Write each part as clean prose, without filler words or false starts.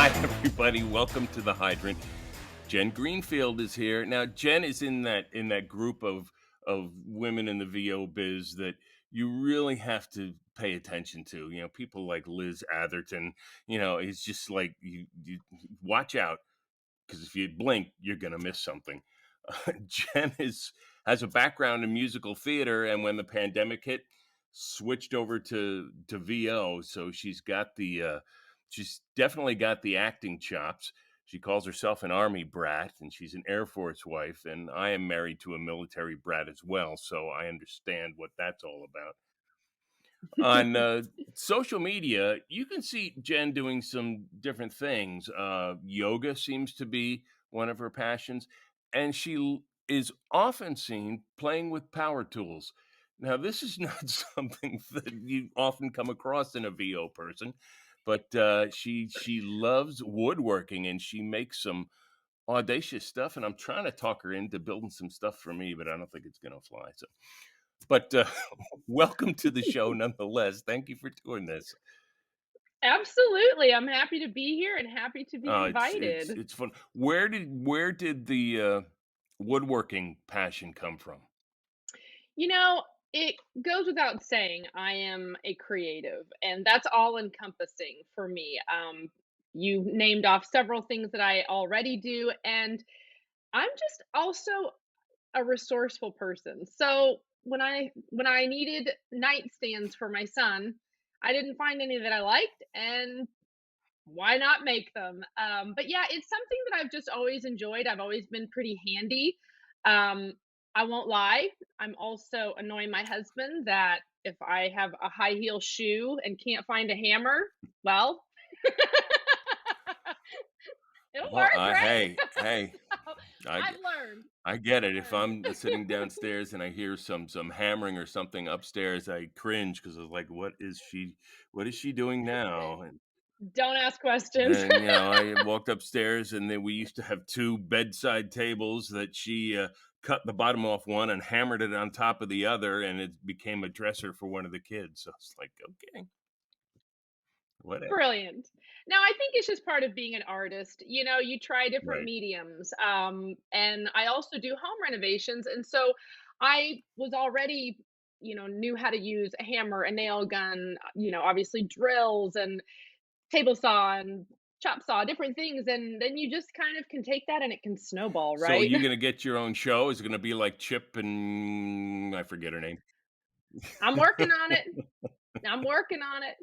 Hi, everybody. Welcome to the Hydrant. Jen Greenfield is here. Now, Jen is in that group of women in the VO biz that you really have to pay attention to. People like Liz Atherton. It's just like you watch out because if you blink, you're gonna miss something. Jen has a background in musical theater, and when the pandemic hit, switched over to VO. So she's definitely got the acting chops. She calls herself an army brat, and she's an Air Force wife. And I am married to a military brat as well, so I understand what that's all about. On social media, you can see Jen doing some different things. Yoga seems to be one of her passions, and is often seen playing with power tools. Now, this is not something that you often come across in a VO person, but she loves woodworking and she makes some audacious stuff. And I'm trying to talk her into building some stuff for me, but I don't think it's going to fly. So, but welcome to the show nonetheless. Thank you for doing this. Absolutely, I'm happy to be here and happy to be It's invited. it's fun. Where did the woodworking passion come from? You know, it goes without saying, I am a creative, and that's all encompassing for me. You named off several things that I already do, and I'm just also a resourceful person. So when I needed nightstands for my son, I didn't find any that I liked, and why not make them? But yeah, it's something that I've just always enjoyed. I've always been pretty handy. Um, I won't lie. I'm also annoying my husband that if I have a high heel shoe and can't find a hammer, well, it'll Well, work, right? hey, So I I've learned. I get it. If Learned. I'm sitting downstairs and I hear some hammering or something upstairs, I cringe because I was like, what is she doing now? Don't ask questions. And I walked upstairs, and then we used to have two bedside tables that she cut the bottom off one and hammered it on top of the other, and it became a dresser for one of the kids. So it's like, okay, whatever. Brilliant. Now, I think it's just part of being an artist. You try different Right. mediums. And I also do home renovations. And so I was already, knew how to use a hammer, a nail gun, obviously drills and table saw and chop saw, different things. And then you just kind of can take that and it can snowball, So right? you're gonna get your own show? Is it gonna be like Chip and I forget her name? I'm working on it. I'm working on it.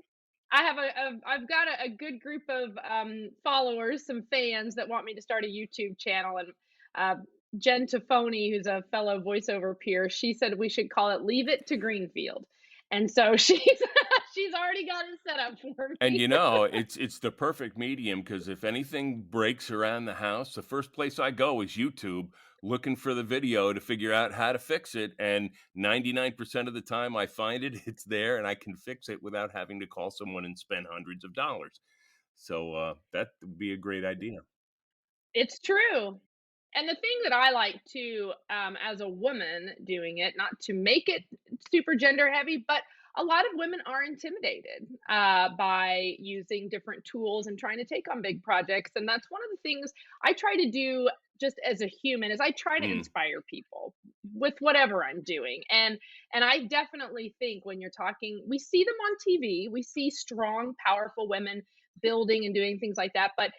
I've got a good group of followers, some fans that want me to start a YouTube channel, and uh, Jen Tafoni, who's a fellow voiceover peer, she said we should call it "Leave It to Greenfield," and so she's already got it set up for And me. it's the perfect medium because if anything breaks around the house, the first place I go is YouTube, looking for the video to figure out how to fix it. And 99% of the time I find it, it's there and I can fix it without having to call someone and spend hundreds of dollars. So that would be a great idea. It's true. And the thing that I like too, as a woman doing it, not to make it super gender heavy, but a lot of women are intimidated by using different tools and trying to take on big projects. And that's one of the things I try to do just as a human is I try to Mm. inspire people with whatever I'm doing. And I definitely think when you're talking, we see them on TV, we see strong, powerful women building and doing things like that, but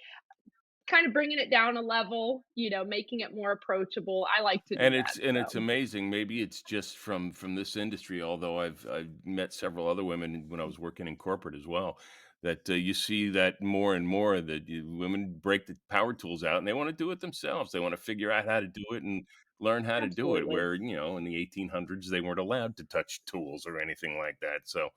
kind of bringing it down a level, making it more approachable. I like to do And that, it's so. amazing. Maybe it's just from this industry, although I've met several other women when I was working in corporate as well, that you see that more and more that women break the power tools out and they want to do it themselves. They want to figure out how to do it and learn how to do it. Absolutely. Where in the 1800s they weren't allowed to touch tools or anything like that. So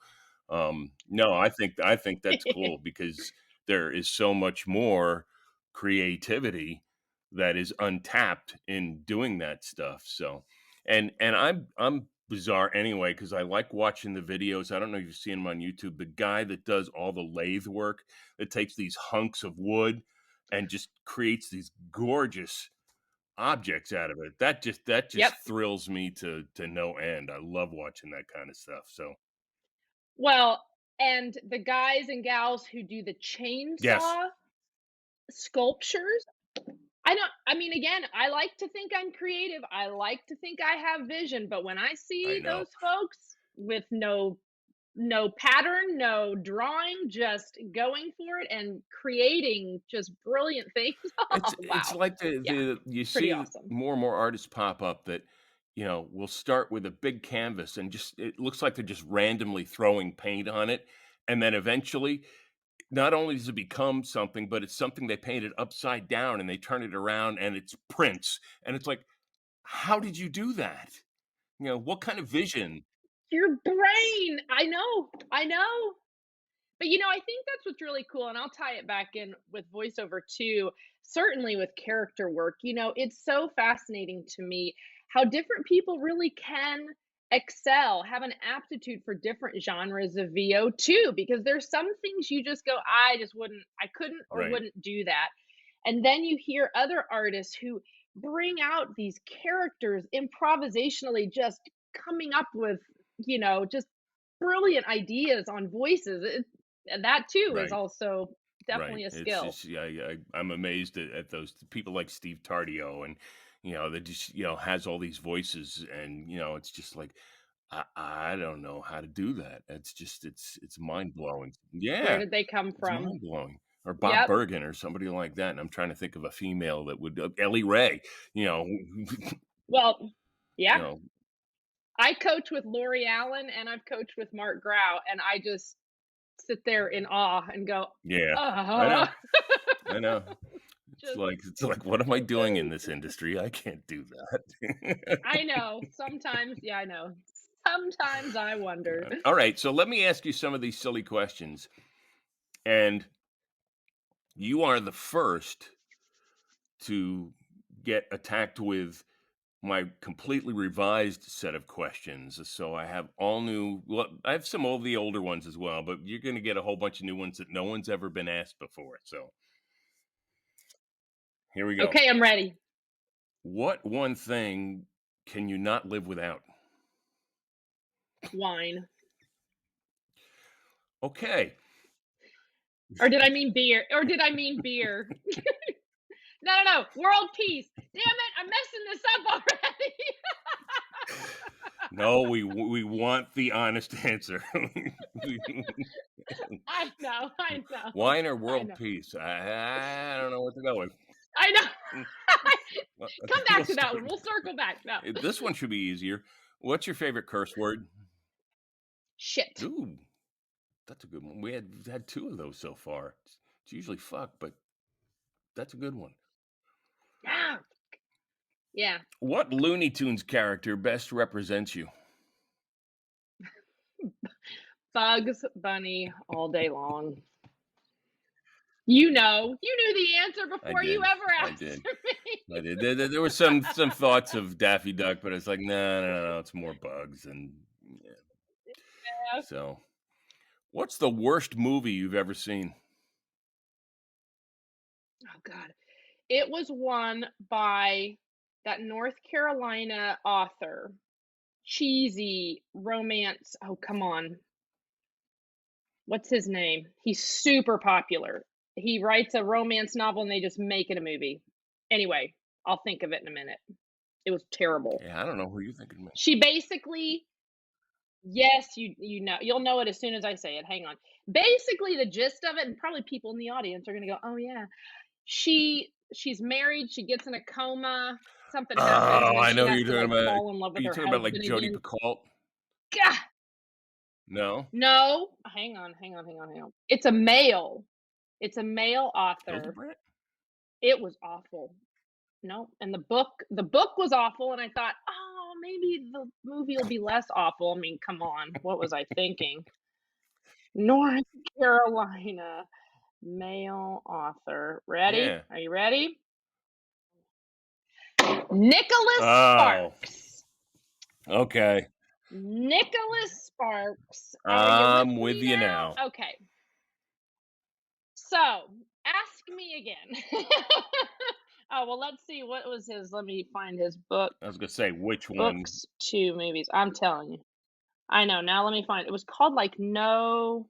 no, I think that's cool because there is so much more creativity that is untapped in doing that stuff. So, and I'm bizarre anyway because I like watching the videos. I don't know if you've seen him on YouTube. The guy that does all the lathe work that takes these hunks of wood and just creates these gorgeous objects out of it. That just Yep. thrills me to no end. I love watching that kind of stuff. So Well, and the guys and gals who do the yes, chainsaw, Sculptures? I mean, again, I like to think I'm creative. I like to think I have vision, but when I I see know. those folks with no pattern, no drawing, just going for it and creating just brilliant things. Oh, It's wow. like Yeah, the you pretty see awesome. more and more artists pop up that, will start with a big canvas and just it looks like they're just randomly throwing paint on it, and then eventually, not only does it become something, but it's something they painted upside down and they turn it around and it's prints, and it's like, "How did you do that?" What kind of vision? Your brain. I know. I know. But, I think that's what's really cool, and I'll tie it back in with voiceover too, certainly with character work. It's so fascinating to me how different people really can excel, have an aptitude for different genres of VO too, because there's some things you just go, I couldn't or Right, wouldn't do that. And then you hear other artists who bring out these characters improvisationally, just coming up with, just brilliant ideas on voices. And that too is right. also Right. definitely a It's skill. just yeah, I'm amazed at those people like Steve Tardio and that just has all these voices and it's just like I don't know how to do that. It's just it's mind blowing. Where Yeah, did they come it's from? mind blowing. Or Bob Yep. Bergen or somebody like that. And I'm trying to think of a female that would Ellie Ray. You know, Well, you yeah. know, I coach with Lori Allen and I've coached with Mark Grau, and I just sit there in awe and go, yeah, I know, "Uh." I know. Just It's like what am I doing in this industry? I can't do that. I know. Sometimes, yeah, I know. Sometimes I wonder. All right, so let me ask you some of these silly questions. And you are the first to get attacked with my completely revised set of questions. So I have all new, well, I have some of the older ones as well, but you're going to get a whole bunch of new ones that no one's ever been asked before. So here we go. Okay, I'm ready. What one thing can you not live without? Wine. Okay. Or did I mean beer? Or did I mean beer? No, no, no. World peace. Damn it, I'm messing this up already. No, we want the honest answer. I know, Wine or I world know, peace? I don't know what to go with. I know. Mm, I Come think we'll back to that start. one. We'll circle back. No. This one should be easier. What's your favorite curse word? Shit. Ooh, that's a good one. We had two of those so far. It's usually fuck, but that's a good one. Ah, yeah. What Looney Tunes character best represents you? Bugs Bunny all day long. You knew the answer I before you did. ever I asked did. me. I did. There were some thoughts of Daffy Duck, but it's like no, no, no, no. It's more bugs and yeah. Yeah. So, what's the worst movie you've ever seen? Oh God. It was one by that North Carolina author. Cheesy romance. Oh, come on. What's his name? He's super popular. He writes a romance novel and they just make it a movie. Anyway, I'll think of it in a minute. It was terrible. Yeah, I don't know who you thinking. Of. She basically yes, you'll know it as soon as I say it. Hang on. Basically the gist of it, and probably people in the audience are gonna go, "Oh yeah." She's married, she gets in a coma, something happens, Oh, and then I she know who has you're to talking like about. fall in love Are with you her talking about like husband Jodie again. Picoult? Gah! No, No, hang on. It's a male author. Hildebrandt. It was awful. No, and the book was awful, and I thought, "Oh, maybe the movie will be less awful." I mean, come on, what was I thinking? North Carolina, male author. Ready? Yeah. Are you ready? Nicholas Oh, Sparks. okay. Nicholas Sparks. Are you with I'm with me you now? now. Okay. So, ask me again. Oh, well, let's see. What was his? Let me find his book. I was gonna say which one. Books to movies. I'm telling you. I know. Now let me find it. Was called like No.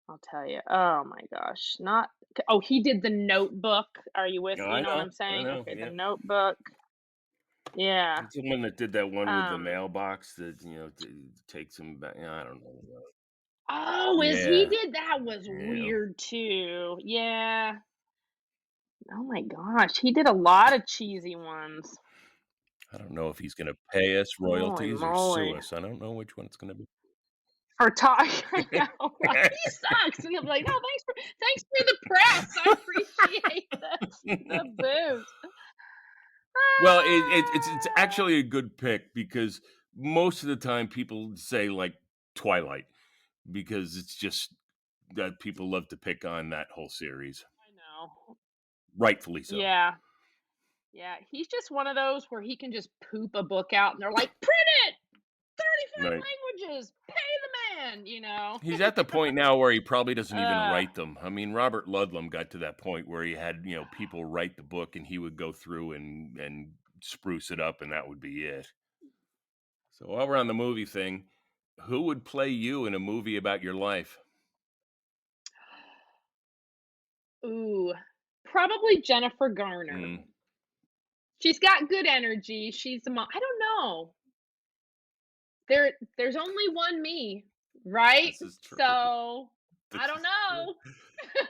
I'll tell you. Oh my gosh, not oh, he did The Notebook. Are you with Yeah, you I know what know, I'm I saying? know, Okay, The yeah. Notebook. Yeah. He's the one that did that one with the Um, mailbox that, takes him back. I don't know. oh, is he Yeah, did that was yeah. weird too. Yeah. Oh my gosh, he did a lot of cheesy ones. I don't know if he's gonna pay us Holy royalties or sue moly. us. I don't know which one it's gonna be. For talk I know. Well, he sucks, and he'll be like, "No, thanks for the press. I appreciate the boost." Well, it's Ah! actually a good pick because most of the time people say, like, Twilight because it's just that people love to pick on that whole series, I know. rightfully so. Yeah. Yeah, he's just one of those where he can just poop a book out, and they're like, "Print it! Right. 35 languages! Pay the man!" You know? He's at the point now where he probably doesn't even Uh, write them. I mean, Robert Ludlum got to that point where he had, people write the book and he would go through and spruce it up and that would be it. So while we're on the movie thing, who would play you in a movie about your life? ooh, probably Jennifer Garner. Mm, She's got good energy, she's a mo I don't know. There's only one me, right? this is true. So, I This don't is true. know.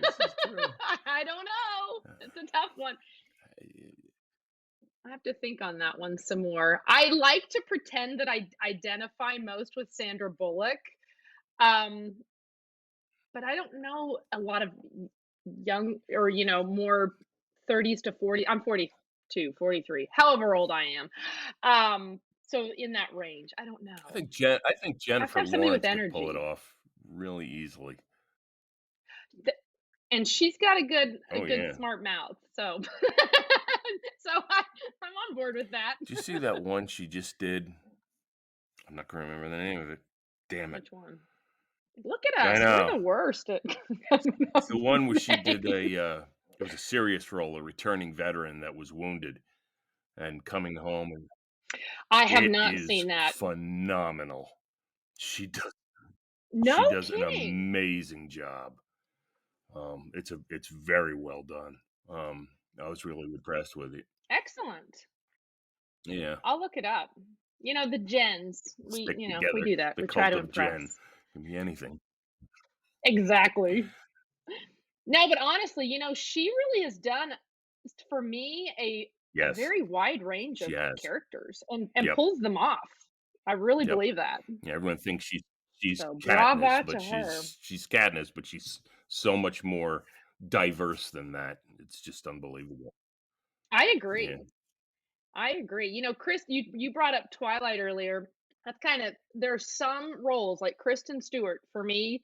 This is true. I don't know. Uh, It's a tough one. I- I have to think on that one some more. I like to pretend that I identify most with Sandra Bullock, um, but I don't know a lot of young or, more 30s to 40 I'm 42, 43, however old I am. So in that range, I don't know. I think Have to Jennifer have somebody with Lawrence could pull it energy. off really easily. Th And she's got a Oh good yeah. smart mouth, so so I'm on board with that. Did you see that one she just did? I'm not gonna remember the name of it. Damn it. Which one? Look at I us, we're know. the worst at coming up It's the one where with she did names. it was a serious role, a returning veteran that was wounded and coming home, and I have it not is seen that. phenomenal. She does No she does an kidding. amazing job. It's very well done. I was really impressed with it. Excellent. Yeah. I'll look it up. The gens, Stick we together. do that. The We try cult to of Jen. impress. Can be anything. Exactly. No, but honestly, she really has done, for me, a Yes. very wide range She of has. characters and Yep. pulls them off. I really Yep. believe that. Yeah, everyone thinks she's So Katniss, brava to but her. she's Katniss, but she's so much more diverse than that. It's just unbelievable. I Yeah. agree. I agree. Chris, you brought up Twilight earlier. That's kind of there's some roles like Kristen Stewart for me.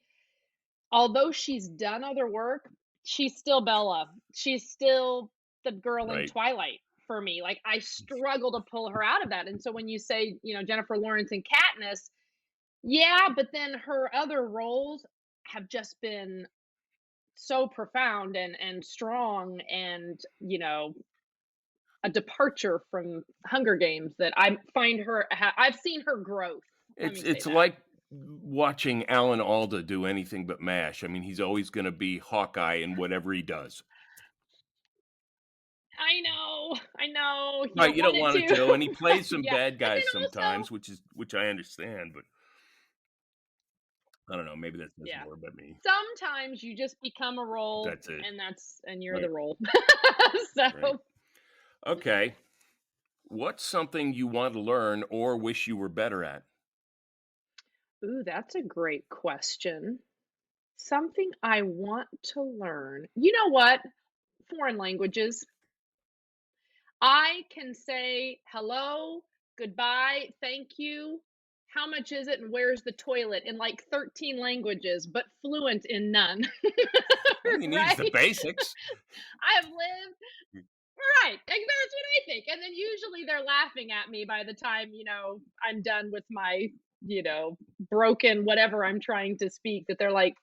Although she's done other work, she's still Bella. She's still the girl in Right. Twilight for me. Like I struggle to pull her out of that. And so when you say, Jennifer Lawrence and Katniss, yeah, but then her other roles have just been so profound and strong and, a departure from Hunger Games that I find I've seen her growth. Let me say It's that. like watching Alan Alda do anything but MASH. I mean, he's always gonna be Hawkeye in whatever he does. I know. I know. You Right, don't you want don't it want it to. to, and he plays some Yeah. bad And then guys also, sometimes, which I understand, but I don't know, maybe that says yeah. more about me. Sometimes you just become a role That's it. and you're Right, the role. right. So, Okay. What's something you want to learn or wish you were better at? ooh, that's a great question. Something I want to learn. You know what? Foreign languages. I can say hello, goodbye, thank you, how much is it, and where's the toilet in like 13 languages, but fluent in none. Well, he needs the Right? basics. I have lived right, and that's what I think. And then usually they're laughing at me by the time, I'm done with my, broken whatever I'm trying to speak, that they're like,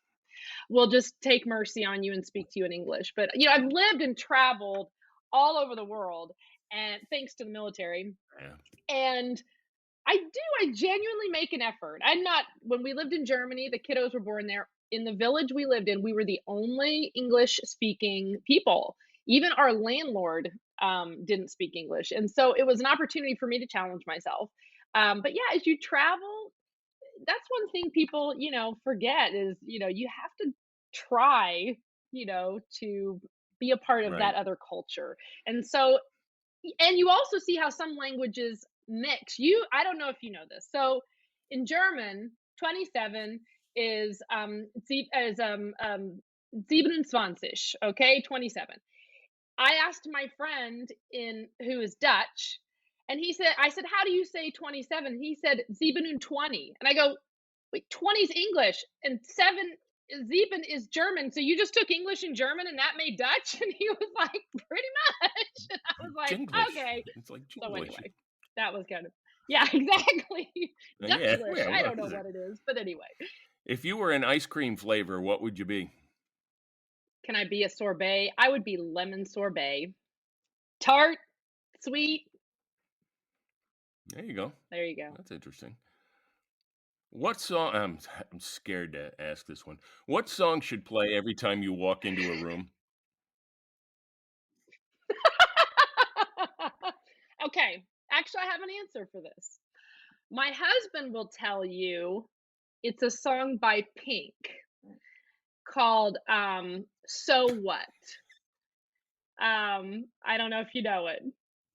we'll just take mercy on you and speak to you in English. But I've lived and traveled all over the world, and thanks to the military. Yeah. And I genuinely make an effort. I'm not when we lived in Germany, the kiddos were born there. in the village we lived in, we were the only English speaking people. Even our landlord didn't speak English. And so it was an opportunity for me to challenge myself. But yeah, as you travel, that's one thing people, forget is, you have to try, to be a part of that Right. other culture. And so, and you also see how some languages mix. I don't know if you know this. So in German, 27 is is 27, okay? 27. I asked my friend in who is Dutch, and I said, "How do you say 27?" He said, "27." And I go, "Wait, 20 is English and 7 is German. So you just took English and German and that made Dutch?" And he was like, "Pretty much." And I was like, Jinglish. "Okay." It's like So Jinglish. anyway, that was kind of, yeah, exactly. Yeah, Dutchlish. yeah, I what don't know is it? what it is, but anyway. If you were an ice cream flavor, what would you be? Can I be a sorbet? I would be lemon sorbet. Tart, sweet. There you go. There you go. That's interesting. What song I'm scared to ask this one. What song should play every time you walk into a room? Okay, actually, I have an answer for this. My husband will tell you it's a song by Pink called So What. I don't know if you know it,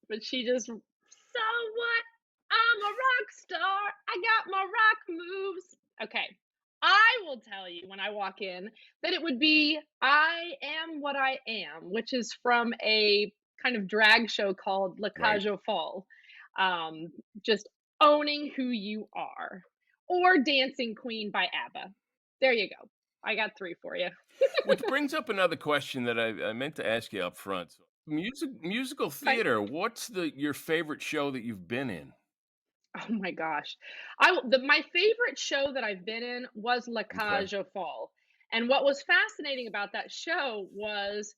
but she just, "So what? I'm a rock star. I got my rock moves." Okay. I will tell you when I walk in that it would be "I Am What I Am," which is from a kind of drag show called La Right. Cage aux Folles. Um, just owning who you are. Or Dancing Queen by ABBA. There you go. I got 3 for you. Which brings up another question that I meant to ask you up front. So, musical Okay. theater, what's your favorite show that you've been in? Oh my gosh. My favorite show that I've been in was La Okay. Cage aux Folles, and what was fascinating about that show was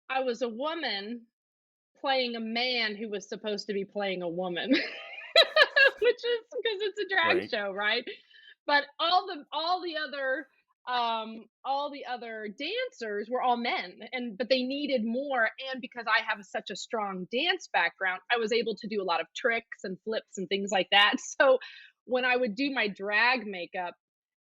I was a woman playing a man who was supposed to be playing a woman, which is because it's a drag Right. show, right? But all the other dancers were all men, but they needed more, and because I have such a strong dance background, I was able to do a lot of tricks and flips and things like that. So when I would do my drag makeup,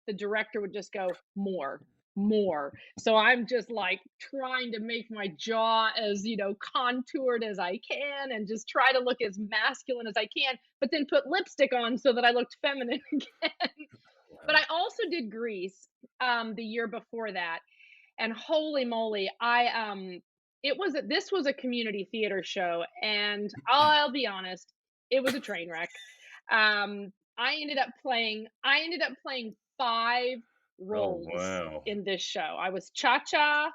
the director would just go, "More, more." So I'm just like trying to make my jaw as, contoured as I can and just try to look as masculine as I can, but then put lipstick on so that I looked feminine again. But Wow. I also did Grease the year before that, and holy moly, this was a community theater show, and I'll be honest, it was a train wreck. I ended up playing 5 Oh, roles wow. in this show. I was Cha-Cha.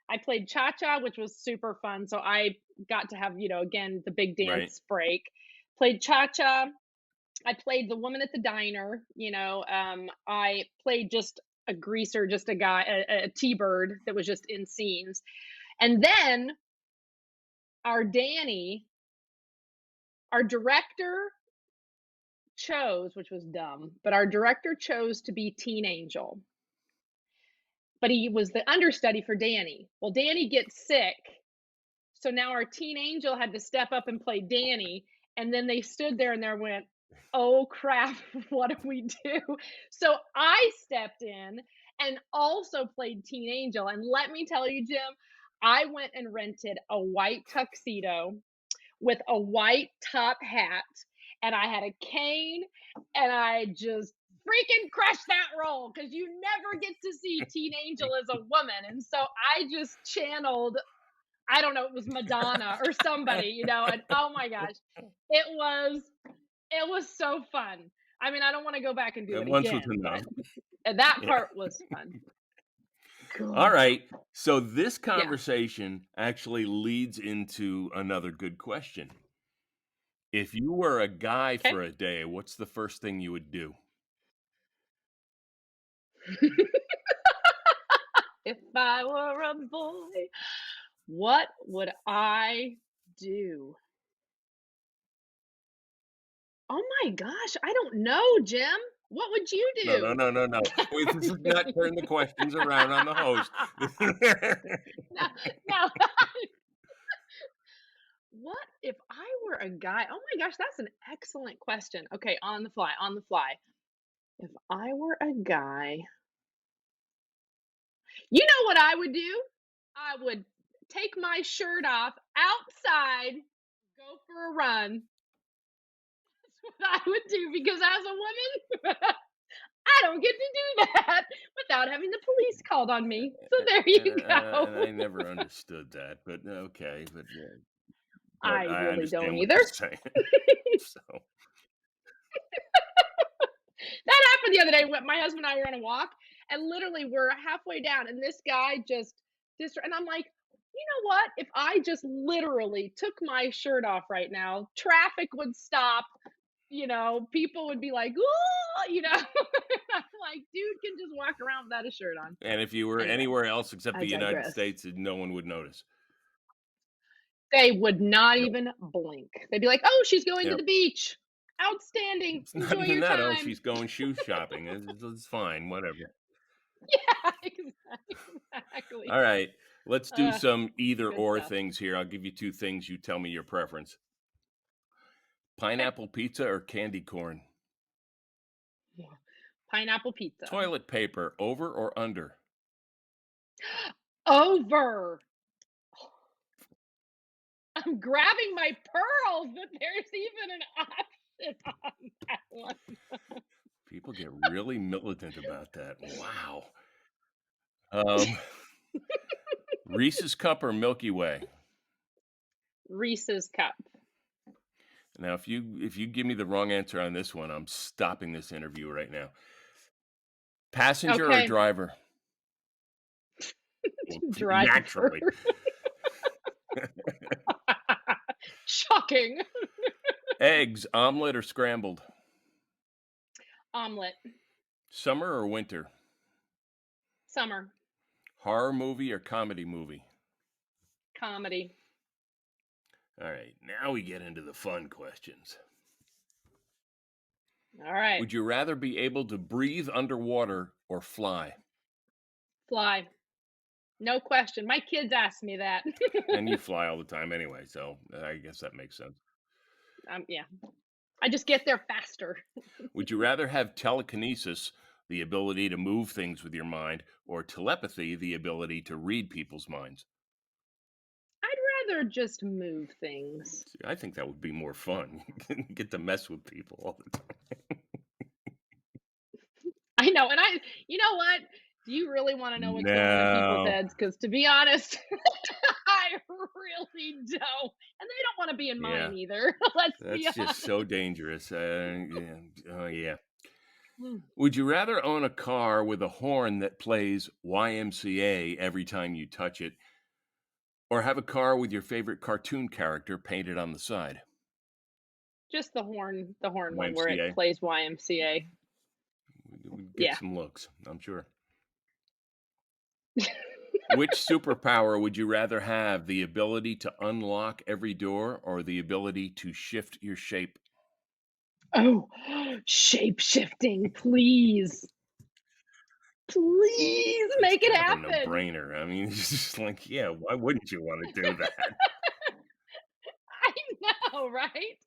I played Cha-Cha, which was super fun. So I got to have, again, the big Right. dance break. Played Cha-Cha. I played the woman at the diner. I played just a greaser, just a guy, a T-bird that was just in scenes. And then our Danny, our director chose, which was dumb, but our director chose to be Teen Angel, but he was the understudy for Danny. Well, Danny gets sick, so now our Teen Angel had to step up and play Danny, and then they stood there and there went, "Oh crap, what do we do?" So I stepped in and also played Teen Angel, and let me tell you, Jim, I went and rented a white tuxedo with a white top hat, and I had a cane, and I just freaking crushed that role because you never get to see Teen Angel as a woman. And so I just channeled, I don't know, it was Madonna or somebody, and oh my gosh, it was it was so fun. I mean, I don't want to go back and do And it once was again, enough. but that Yeah. part was fun. All God. right. So this Yeah. conversation actually leads into another good question. If you were a guy Okay. for a day, what's the first thing you would do? If I were a boy, what would I do? Oh my gosh, I don't know, Jim. What would you No, no, do? no, no, no. Wait, this is not turn the questions around on the host. No, no. What if I were a guy? Oh my gosh, that's an excellent question. Okay, on the fly, on the fly. If I were a guy, you know what I would do? I would take my shirt off outside, go for a run. That's what I would do because as a woman, I don't get to do that without having the police called on me. So there you And go. I never understood that, but okay, but I I really don't understand what either. you're saying. So, That happened the other day when my husband and I were on a walk, and literally we're halfway down, and this guy just and I'm like, you know what? If I just literally took my shirt off right now, traffic would stop. People would be like, "Ooh," I'm like, dude can just walk around without a shirt on. and if you were Anyway, anywhere else except I the United digress. States, no one would notice. They would not No. even blink. They'd be like, "Oh, she's going to Yep. the beach. Outstanding. It's not Enjoy even your that. Oh, time." she's going shoe shopping. It's fine, whatever. Yeah, exactly. All right. Let's do some either Good or stuff. things here. I'll give you two things. You tell me your preference. Okay. Pineapple pizza or candy corn? Yeah. Pineapple pizza. Toilet paper, over or under? Over. I'm grabbing my pearls that there's even an option on that one. People get really militant about that. Wow. Um, Reese's cup or Milky Way? Reese's cup. Now, if you give me the wrong answer on this one, I'm stopping this interview right now. Passenger or Okay. driver? Well, Driver. naturally. Shocking. Eggs, omelet or scrambled? Omelet. Summer or winter? Summer. Horror movie or comedy movie? Comedy. All right, now we get into the fun questions. All right. Would you rather be able to breathe underwater or fly? Fly. No question. My kids ask me that. And you fly all the time anyway, so I guess that makes sense. Yeah. I just get there faster. Would you rather have telekinesis, the ability to move things with your mind, or telepathy, the ability to read people's minds? I'd rather just move things. See, I think that would be more fun. You get to mess with people all the time. I know, and you know what? Do you really wanna know what's going on in people's No. heads? Because to be honest, I really don't, and they don't wanna be in Yeah, mine either. Let's be that's just honest. so dangerous. Yeah. Oh, yeah. Mm. Would you rather own a car with a horn that plays YMCA every time you touch it, or have a car with your favorite cartoon character painted on the side? Just the horn one where it YMCA. plays YMCA. We'd get Yeah. some looks, I'm sure. Which superpower would you rather have? The ability to unlock every door or the ability to shift your shape? Oh, shape shifting, please. Please That's make it kind of a happen. no-brainer. I mean, it's just like, yeah, why wouldn't you want to do that? I know, right?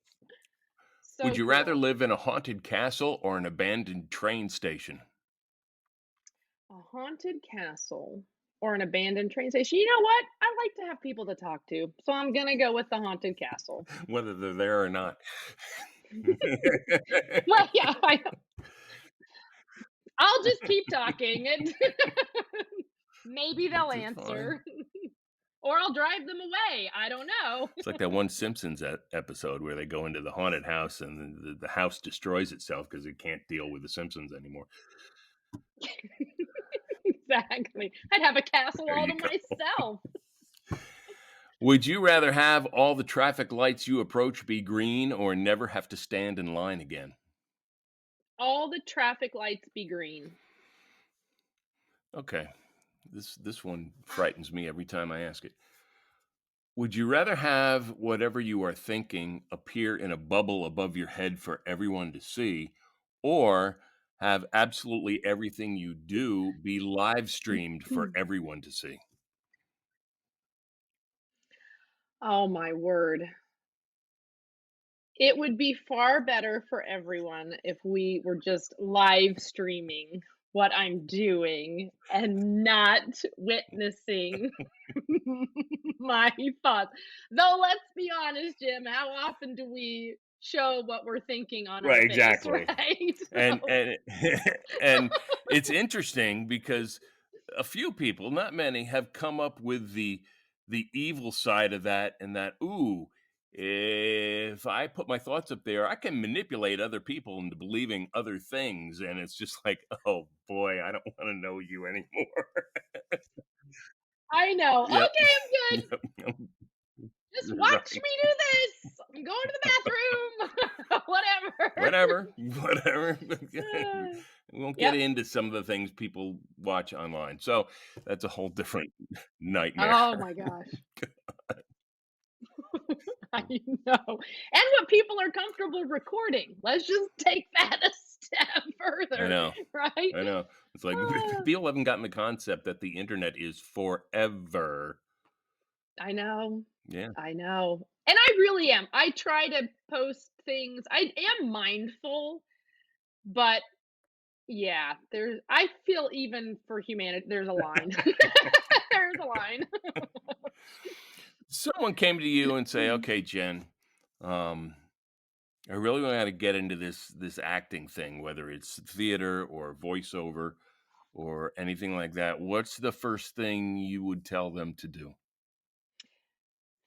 Would So you rather cool. live in a haunted castle or an abandoned train station? A haunted castle or an abandoned train station. You know what? I like to have people to talk to, so I'm gonna go with the haunted castle. Whether they're there or not. Well, yeah, I'll just keep talking and maybe they'll It's fine. answer. Or I'll drive them away. I don't know. It's like that one Simpsons episode where they go into the haunted house and the house destroys itself because it can't deal with the Simpsons anymore. Exactly. I'd have a castle There all you to go. myself. Would you rather have all the traffic lights you approach be green or never have to stand in line again? All the traffic lights be green. Okay. This one frightens me every time I ask it. Would you rather have whatever you are thinking appear in a bubble above your head for everyone to see, or have absolutely everything you do be live streamed for everyone to see. Oh my word. It would be far better for everyone if we were just live streaming what I'm doing and not witnessing my thoughts. Though let's be honest, Jim, how often do we show what we're thinking on our Right, face, exactly. right? And So and and it's interesting because a few people, not many, have come up with the evil side of that and that, "Ooh, if I put my thoughts up there, I can manipulate other people into believing other things," and it's just like, "Oh boy, I don't wanna know you anymore." I know. Yep. Okay, I'm good. Yep, yep. Just watch Right. me do this. I'm going to the bathroom. Whatever. Whatever, whatever. We won't get Yep. into some of the things people watch online, so that's a whole different nightmare. Oh my gosh. I know. And what people are comfortable recording. Let's just take that a step I further, know, right? I know. It's like Ah, people haven't gotten the concept that the internet is forever. I know. Yeah, I know. And I really am. I try to post things. I am mindful, but yeah, there's I feel even for humanity, there's a line. There's a line. someone came to you and say, "Okay, Jen, um, I really know how to get into this acting thing, whether it's theater or voiceover or anything like that. What's the first thing you would tell them to do?"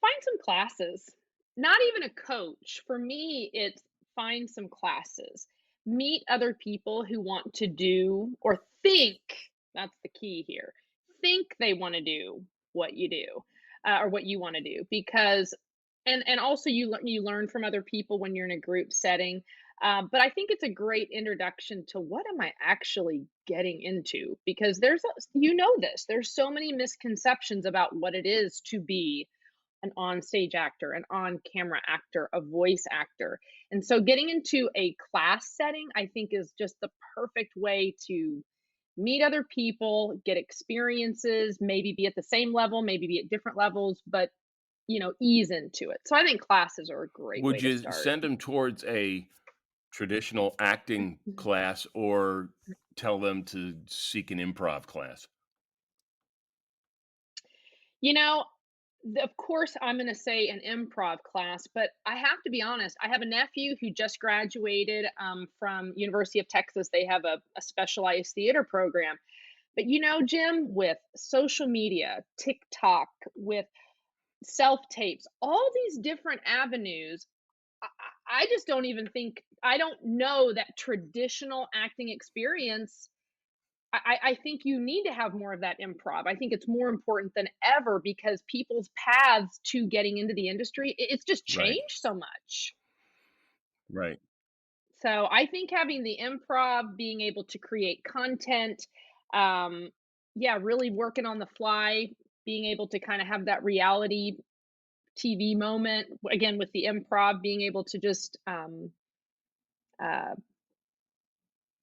Find some classes. Not even a coach. For me, it's find some classes. Meet other people who want to do or think, that's the key here. Think they want to do what you do or what you want to do because and also you learn from other people when you're in a group setting. But I think it's a great introduction to what am I actually getting into because you know this. There's so many misconceptions about what it is to be an on-stage actor, an on-camera actor, a voice actor. And so getting into a class setting, I think is just the perfect way to meet other people, get experiences, maybe be at the same level, maybe be at different levels, but ease into it. So I think classes are a great way Would to you start. send them towards a traditional acting class or tell them to seek an improv class? You know, of course, I'm going to say an improv class, but I have to be honest. I have a nephew who just graduated from University of Texas. They have a specialized theater program. But Jim, with social media, TikTok, with self tapes, all these different avenues, I just don't even think I don't know that traditional acting experience I think you need to have more of that improv. I think it's more important than ever because people's paths to getting into the industry, it's just Right, changed so much. right, So I think having the improv, being able to create content, um, yeah, really working on the fly, being able to kind of have that reality TV moment again with the improv, being able to just, uh,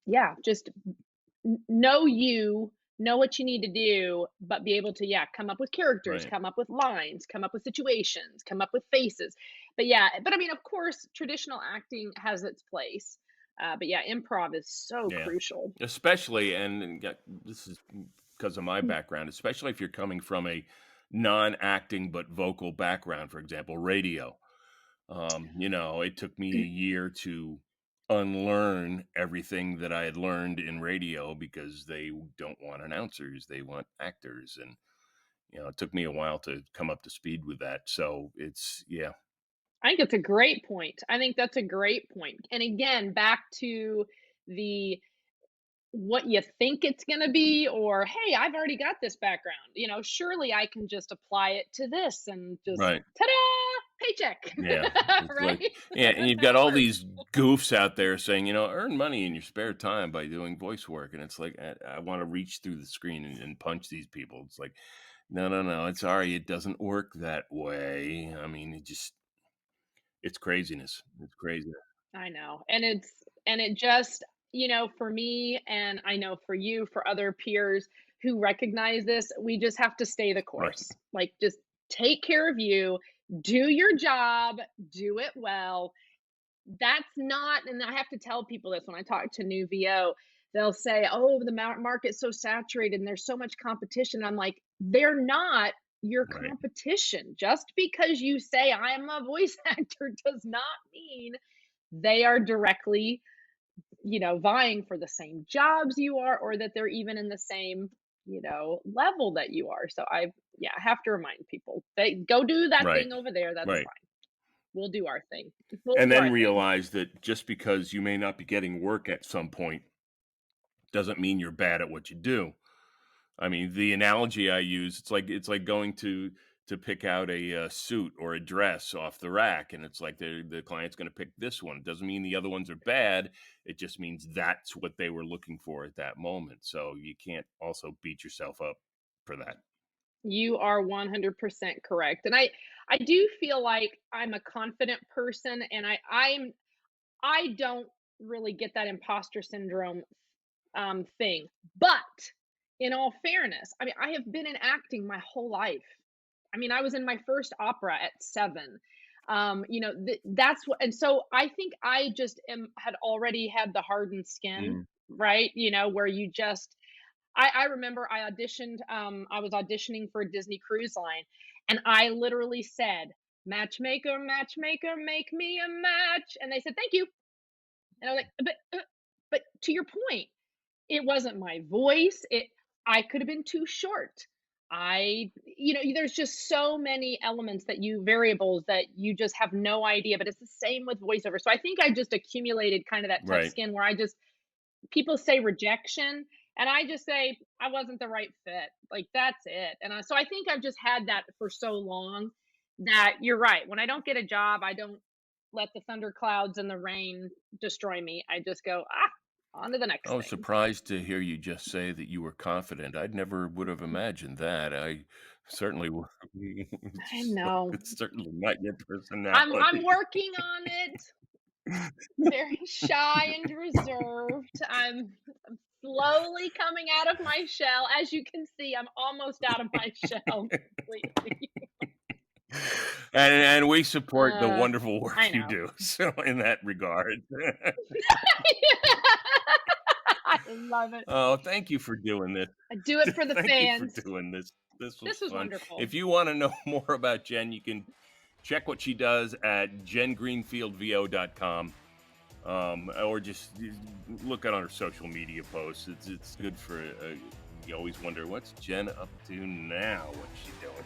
yeah, just know know what you need to do, but be able to, yeah, come up with characters, right. come up with lines, come up with situations, come up with faces. But yeah, but I mean, of course, traditional acting has its place. But yeah, improv is so Yeah. crucial. Especially and yeah, this is because of my background, especially if you're coming from a non-acting but vocal background, for example, radio. It took me a year to unlearn everything that I had learned in radio because they don't want announcers, they want actors. And, it took me a while to come up to speed with that. So it's, yeah, I think it's a great point. I think that's a great point. And again, back to the what you think it's going to be or hey, I've already got this background, surely I can just apply it to this and just right. ta-da, paycheck. Yeah. It's like, Right. yeah. And you've got That'll all work. these goofs out there saying, earn money in your spare time by doing voice work. And it's like, I want to reach through the screen and punch these people. It's like, no, no, no. It's sorry. It doesn't work that way. I mean, it's craziness. It's crazy. I know. And it just For me, and I know for you, for other peers who recognize this, we just have to stay the Right. course. Like, just take care of you, do your job, do it well. That's not, and I have to tell people this when I talk to new VO, they'll say, "Oh, the market's so saturated and there's so much competition." I'm like, "They're not your Right. competition. Just because you say I'm a voice actor does not mean they are directly, vying for the same jobs you are, or that they're even in the same, level that you are." So yeah, I have to remind people, they go do that Right. thing over there. That's Right. fine. We'll do our thing. We'll And do then our thing. realize that just because you may not be getting work at some point doesn't mean you're bad at what you do. I mean, the analogy I use, it's like going to pick out a, suit or a dress off the rack, and it's like the client's gonna pick this one. It doesn't mean the other ones are bad, it just means that's what they were looking for at that moment, so you can't also beat yourself up for that. You are 100% correct. And I do feel like I'm a confident person, and I don't really get that imposter syndrome thing. But in all fairness, I mean, I have been in acting my whole life. I mean, I was in my first opera at 7. That's what, and so I think I just had already had the hardened skin, Mm. right? Where you just, I remember I was auditioning for a Disney Cruise Line, and I literally said, "Matchmaker, matchmaker, make me a match." And they said, "Thank you." And I was like, but to your point, it wasn't my voice. I could have been too short. There's just so many elements variables that you just have no idea, but it's the same with voiceover. So I think I just accumulated kind of that tough Right, skin where people say rejection, and I just say I wasn't the right fit. Like, that's it. And so I think I've just had that for so long that you're right. When I don't get a job, I don't let the thunderclouds and the rain destroy me. I just go, on to the I next was thing. surprised to hear you just say that you were confident. I'd never would have imagined that. I certainly would. I know. It's certainly not your I'm personality. working on it. Very shy and reserved. I'm slowly coming out of my shell. As you can see, I'm almost out of my shell completely. And we support the Uh, wonderful I work you know. do, so in that regard. I love it. Oh, thank you for doing this. I do it for the Thank you for fans. doing this. This was This was fun. wonderful. If you wanna know more about Jen, you can check what she does at jengreenfieldvo.com, or just look at on her social media posts. It's good for, you always wonder, "What's Jen up to now? What's she doing?"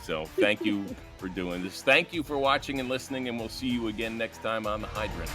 So, thank you for doing this. Thank you for watching and listening, and we'll see you again next time on The Hydrant.